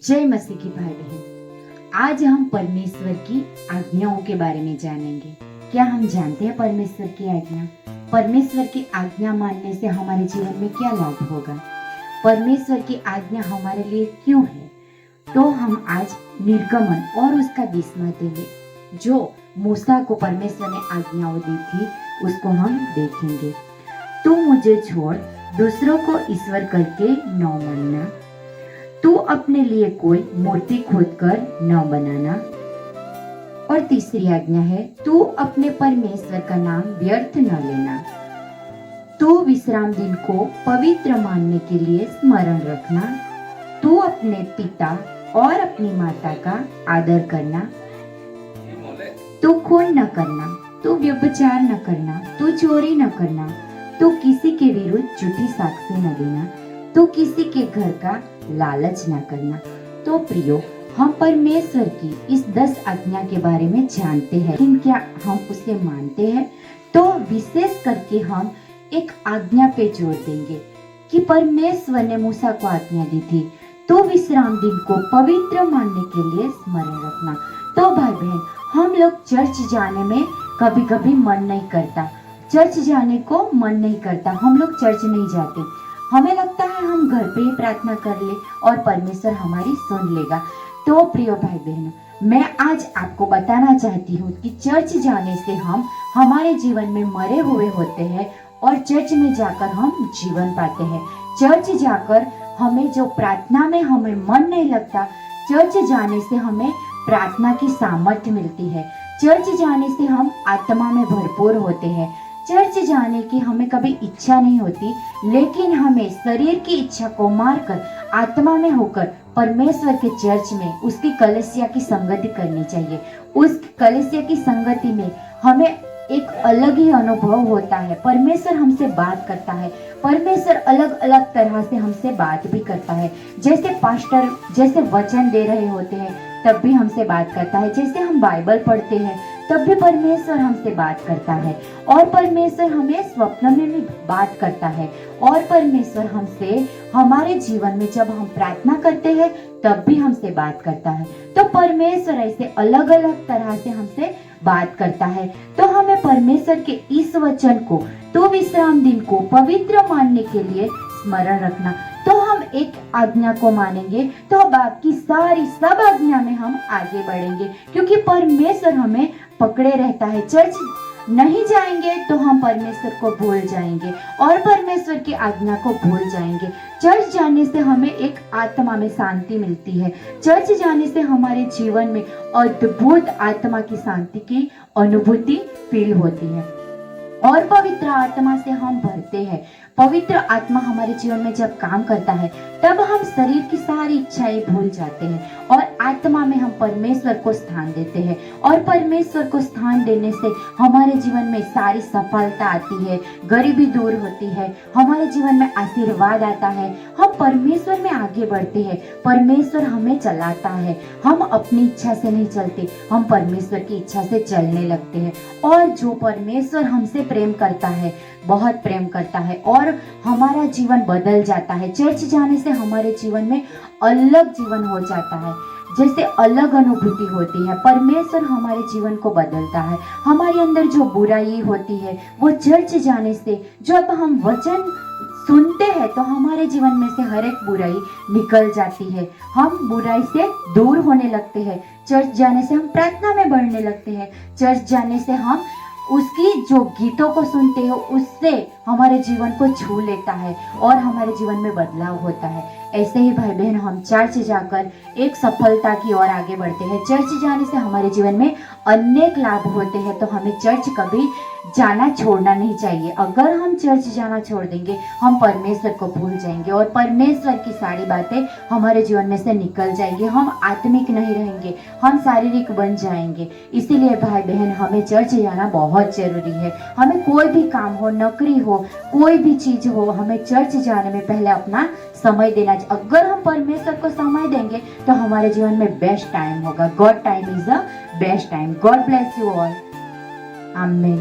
जय मसीह की भाई बहन। आज हम परमेश्वर की आज्ञाओं के बारे में जानेंगे। क्या हम जानते हैं परमेश्वर की आज्ञा? परमेश्वर की आज्ञा मानने से हमारे जीवन में क्या लाभ होगा? परमेश्वर की आज्ञा हमारे लिए क्यों है? तो हम आज निर्गमन और उसका विस्मय देंगे। जो मूसा को परमेश्वर ने आज्ञाओं दी थी उसको हम देखेंगे। तू मुझे छोड़ दूसरों को ईश्वर करके न मानना, तू अपने लिए कोई मूर्ति खोदकर न बनाना, और तीसरी आज्ञा है तू अपने परमेश्वर का नाम व्यर्थ न लेना, तू विश्राम दिन को पवित्र मानने के लिए स्मरण रखना, तू अपने पिता और अपनी माता का आदर करना, तू खून न करना, तू व्यभिचार न करना, तू चोरी न करना, तू किसी के विरुद्ध झूठी साक्षी न देना, तू किसी के घर का लालच न करना। तो प्रियो, हम परमेश्वर की इस 10 आज्ञा के बारे में जानते हैं, लेकिन क्या हम उसे मानते हैं? तो विशेष करके हम एक आज्ञा पे जोर देंगे कि परमेश्वर ने मूसा को आज्ञा दी थी तो विश्राम दिन को पवित्र मानने के लिए स्मरण रखना। तो भाई बहन, हम लोग चर्च जाने में कभी कभी मन नहीं करता, चर्च जाने को मन नहीं करता, हम लोग चर्च नहीं जाते। हमें लगता है हम घर पे ही प्रार्थना कर ले और परमेश्वर हमारी सुन लेगा। तो प्रिय भाई बहनों, मैं आज आपको बताना चाहती हूँ कि चर्च जाने से हम हमारे जीवन में मरे हुए होते हैं और चर्च में जाकर हम जीवन पाते हैं। चर्च जाकर हमें जो प्रार्थना में हमें मन नहीं लगता, चर्च जाने से हमें प्रार्थना की सामर्थ्य मिलती है। चर्च जाने से हम आत्मा में भरपूर होते हैं। चर्च जाने की हमें कभी इच्छा नहीं होती, लेकिन हमें शरीर की इच्छा को मारकर आत्मा में होकर परमेश्वर के चर्च में उसकी कलीसिया की संगति करनी चाहिए। उस कलीसिया की संगति में हमें एक अलग ही अनुभव होता है। परमेश्वर हमसे बात करता है, परमेश्वर अलग अलग तरह से हमसे बात भी करता है। जैसे पास्टर जैसे वचन दे रहे होते हैं तब भी हमसे बात करता है, जैसे हम बाइबल पढ़ते हैं तब भी परमेश्वर हमसे बात करता है, और परमेश्वर हमें स्वप्न में भी बात करता है, और परमेश्वर हमसे हमारे जीवन में जब हम प्रार्थना करते हैं तब भी हमसे बात करता है। तो परमेश्वर ऐसे अलग अलग तरह से हमसे बात करता है। तो हमें परमेश्वर के इस वचन को, तो विश्राम दिन को पवित्र मानने के लिए स्मरण रखना। तो हम एक आज्ञा को मानेंगे तो बाकी सारी सब आज्ञा में हम आगे बढ़ेंगे, क्योंकि परमेश्वर हमें पकड़े रहता है। चर्च नहीं जाएंगे तो हम परमेश्वर को भूल जाएंगे और परमेश्वर की आज्ञा को भूल जाएंगे। चर्च जाने से हमें एक आत्मा में शांति मिलती है। चर्च जाने से हमारे जीवन में अद्भुत आत्मा की शांति की अनुभूति फील होती है और पवित्र आत्मा से हम भरते हैं। पवित्र आत्मा हमारे जीवन में जब काम करता है तब हम शरीर की सारी इच्छाएं भूल जाते हैं और आत्मा में हम परमेश्वर को स्थान देते हैं, और परमेश्वर को स्थान देने से हमारे जीवन में सारी सफलता आती है, गरीबी दूर होती है, हमारे जीवन में आशीर्वाद आता है, हम परमेश्वर में आगे बढ़ते हैं, परमेश्वर हमें चलाता है। हम अपनी इच्छा से नहीं चलते, हम परमेश्वर की इच्छा से चलने लगते हैं। और जो परमेश्वर हमसे प्रेम करता है, बहुत प्रेम करता है, और हमारा जीवन बदल जाता है। चर्च जाने से हमारे जीवन में अलग जीवन हो जाता है, जैसे अलग अनुभूति होती है। परमेश्वर हमारे जीवन को बदलता है। हमारे अंदर जो बुराई होती है वो चर्च जाने से, जब हम वचन सुनते हैं तो हमारे जीवन में से हर एक बुराई निकल जाती है। हम बुराई से दूर होने लगते हैं। चर्च जाने से हम प्रार्थना में बढ़ने लगते हैं। चर्च जाने से हम उसकी जो गीतों को सुनते हो उससे हमारे जीवन को छू लेता है और हमारे जीवन में बदलाव होता है। ऐसे ही भाई बहन, हम चर्च जाकर एक सफलता की ओर आगे बढ़ते हैं। चर्च जाने से हमारे जीवन में अनेक लाभ होते हैं। तो हमें चर्च कभी जाना छोड़ना नहीं चाहिए। अगर हम चर्च जाना छोड़ देंगे हम परमेश्वर को भूल जाएंगे और परमेश्वर की सारी बातें हमारे जीवन में से निकल जाएंगी। हम आत्मिक नहीं रहेंगे, हम शारीरिक बन जाएंगे। इसीलिए भाई बहन, हमें चर्च जाना बहुत जरूरी है। हमें कोई भी काम हो, नौकरी हो, कोई भी चीज हो, हमें चर्च जाने में पहले अपना समय देना चाहिए। अगर हम परमेश्वर को समय देंगे तो हमारे जीवन में बेस्ट टाइम होगा। God time is the best time. God bless you all. आमीन।